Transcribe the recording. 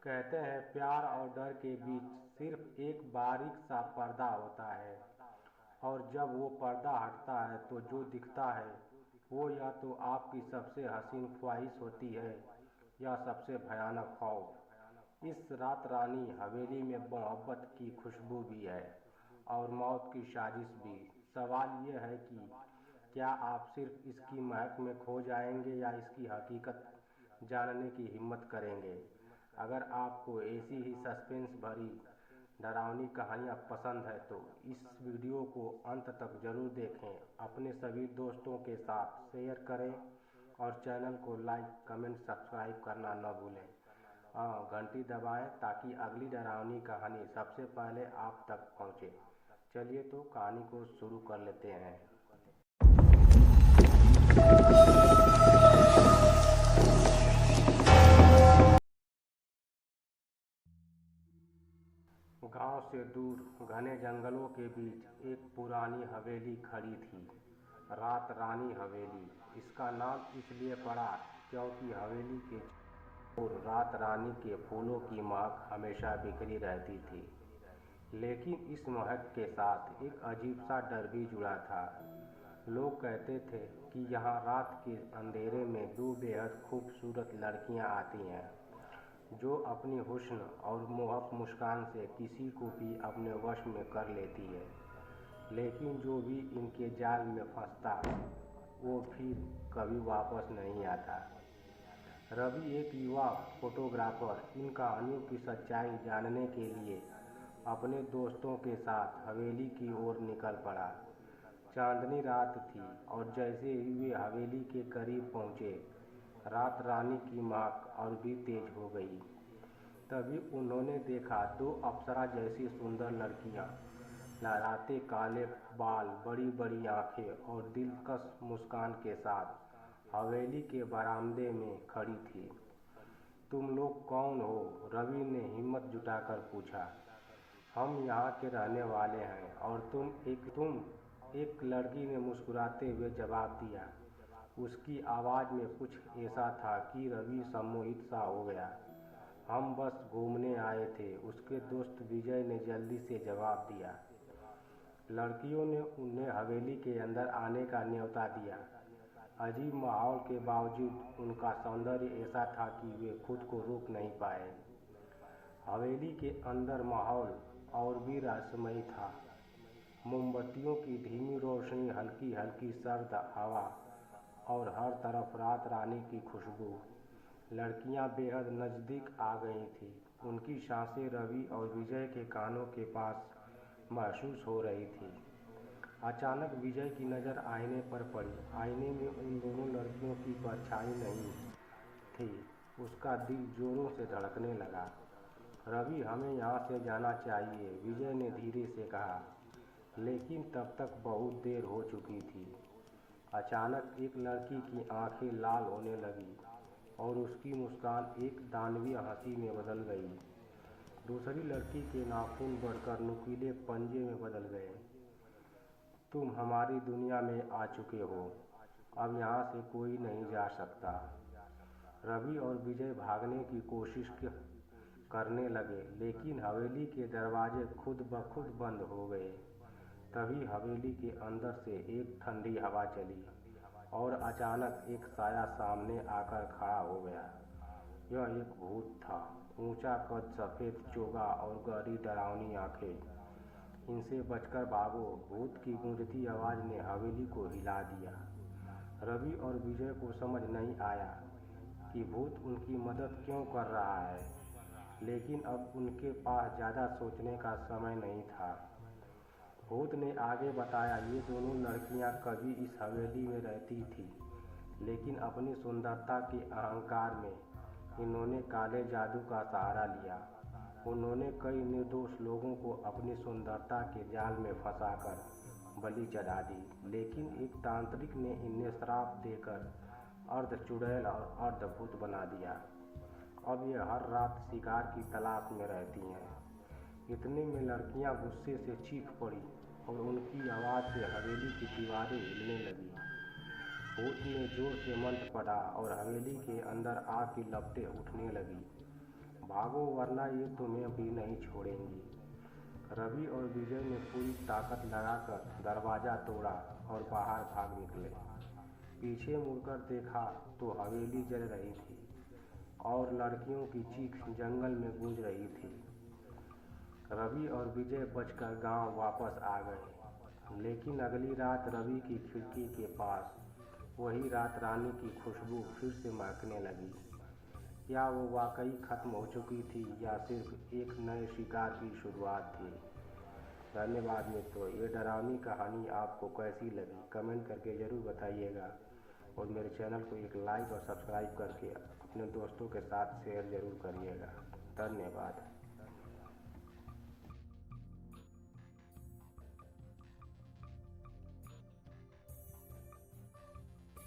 कहते हैं प्यार और डर के बीच सिर्फ एक बारीक सा पर्दा होता है, और जब वो पर्दा हटता है तो जो दिखता है वो या तो आपकी सबसे हसीन ख्वाहिश होती है या सबसे भयानक खौफ। इस रात रानी हवेली में मोहब्बत की खुशबू भी है और मौत की साजिश भी। सवाल यह है कि क्या आप सिर्फ इसकी महक में खो जाएंगे या इसकी हकीकत जानने की हिम्मत करेंगे। अगर आपको ऐसी ही सस्पेंस भरी डरावनी कहानियाँ पसंद है तो इस वीडियो को अंत तक ज़रूर देखें। अपने सभी दोस्तों के साथ शेयर करें और चैनल को लाइक कमेंट सब्सक्राइब करना न भूलें। घंटी दबाएं ताकि अगली डरावनी कहानी सबसे पहले आप तक पहुंचे। चलिए तो कहानी को शुरू कर लेते हैं। गांव से दूर घने जंगलों के बीच एक पुरानी हवेली खड़ी थी। रात रानी हवेली इसका नाम इसलिए पड़ा क्योंकि हवेली के और रात रानी के फूलों की महक हमेशा बिखरी रहती थी। लेकिन इस महक के साथ एक अजीब सा डर भी जुड़ा था। लोग कहते थे कि यहाँ रात के अंधेरे में दो बेहद खूबसूरत लड़कियाँ आती हैं जो अपनी हुस्न और मोहक मुस्कान से किसी को भी अपने वश में कर लेती है। लेकिन जो भी इनके जाल में फंसता वो फिर कभी वापस नहीं आता। रवि एक युवा फोटोग्राफर इन कहानियों की सच्चाई जानने के लिए अपने दोस्तों के साथ हवेली की ओर निकल पड़ा। चांदनी रात थी और जैसे ही वे हवेली के करीब पहुंचे रात रानी की महक और भी तेज हो गई। तभी उन्होंने देखा दो अप्सरा जैसी सुंदर लड़कियां, लहराते काले बाल, बड़ी बड़ी आंखें और दिलकश मुस्कान के साथ हवेली के बरामदे में खड़ी थी। तुम लोग कौन हो? रवि ने हिम्मत जुटाकर पूछा। हम यहाँ के रहने वाले हैं। और तुम एक लड़की ने मुस्कुराते हुए जवाब दिया। उसकी आवाज़ में कुछ ऐसा था कि रवि सम्मोहित सा हो गया। हम बस घूमने आए थे, उसके दोस्त विजय ने जल्दी से जवाब दिया। लड़कियों ने उन्हें हवेली के अंदर आने का न्योता दिया। अजीब माहौल के बावजूद उनका सौंदर्य ऐसा था कि वे खुद को रोक नहीं पाए। हवेली के अंदर माहौल और भी रहस्यमयी था। मोमबत्तियों की धीमी रोशनी, हल्की हल्की सर्द हवा और हर तरफ रात रानी की खुशबू। लड़कियां बेहद नज़दीक आ गई थीं। उनकी सांसें रवि और विजय के कानों के पास महसूस हो रही थी। अचानक विजय की नज़र आईने पर पड़ी। आईने में उन दोनों लड़कियों की परछाई नहीं थी। उसका दिल जोरों से धड़कने लगा। रवि, हमें यहाँ से जाना चाहिए, विजय ने धीरे से कहा। लेकिन तब तक बहुत देर हो चुकी थी। अचानक एक लड़की की आंखें लाल होने लगी और उसकी मुस्कान एक दानवीय हंसी में बदल गई। दूसरी लड़की के नाखून बढ़कर नुकीले पंजे में बदल गए। तुम हमारी दुनिया में आ चुके हो, अब यहाँ से कोई नहीं जा सकता। रवि और विजय भागने की कोशिश करने लगे, लेकिन हवेली के दरवाजे खुद ब खुद बंद हो गए। तभी हवेली के अंदर से एक ठंडी हवा चली और अचानक एक साया सामने आकर खड़ा हो गया। यह एक भूत था। ऊंचा कद, सफ़ेद चोगा और गहरी डरावनी आंखें। इनसे बचकर भागो, भूत की गूंजती आवाज़ ने हवेली को हिला दिया। रवि और विजय को समझ नहीं आया कि भूत उनकी मदद क्यों कर रहा है, लेकिन अब उनके पास ज़्यादा सोचने का समय नहीं था। भूत ने आगे बताया, ये दोनों लड़कियां कभी इस हवेली में रहती थी, लेकिन अपनी सुंदरता के अहंकार में इन्होंने काले जादू का सहारा लिया। उन्होंने कई निर्दोष लोगों को अपनी सुंदरता के जाल में फंसाकर बलि चढ़ा दी, लेकिन एक तांत्रिक ने इन्हें श्राप देकर अर्ध चुड़ैल और अर्ध भूत बना दिया। अब ये हर रात शिकार की तलाश में रहती हैं। इतने में लड़कियां गुस्से से चीख पड़ी और उनकी आवाज़ से हवेली की दीवारें हिलने लगी। भूत ने जोर से मंत्र पढ़ा और हवेली के अंदर आग की लपटें उठने लगी। भागो वरना ये तुम्हें भी नहीं छोड़ेंगी। रवि और विजय ने पूरी ताकत लगाकर दरवाज़ा तोड़ा और बाहर भाग निकले। पीछे मुड़कर देखा तो हवेली जल रही थी और लड़कियों की चीख जंगल में गूंज रही थी। रवि और विजय बचकर गांव वापस आ गए, लेकिन अगली रात रवि की खिड़की के पास वही रात रानी की खुशबू फिर से महकने लगी। क्या वो वाकई खत्म हो चुकी थी या सिर्फ एक नए शिकार की शुरुआत थी? धन्यवाद मित्रों, ये डरावनी कहानी आपको कैसी लगी कमेंट करके ज़रूर बताइएगा और मेरे चैनल को एक लाइक और सब्सक्राइब करके अपने दोस्तों के साथ शेयर ज़रूर करिएगा। धन्यवाद।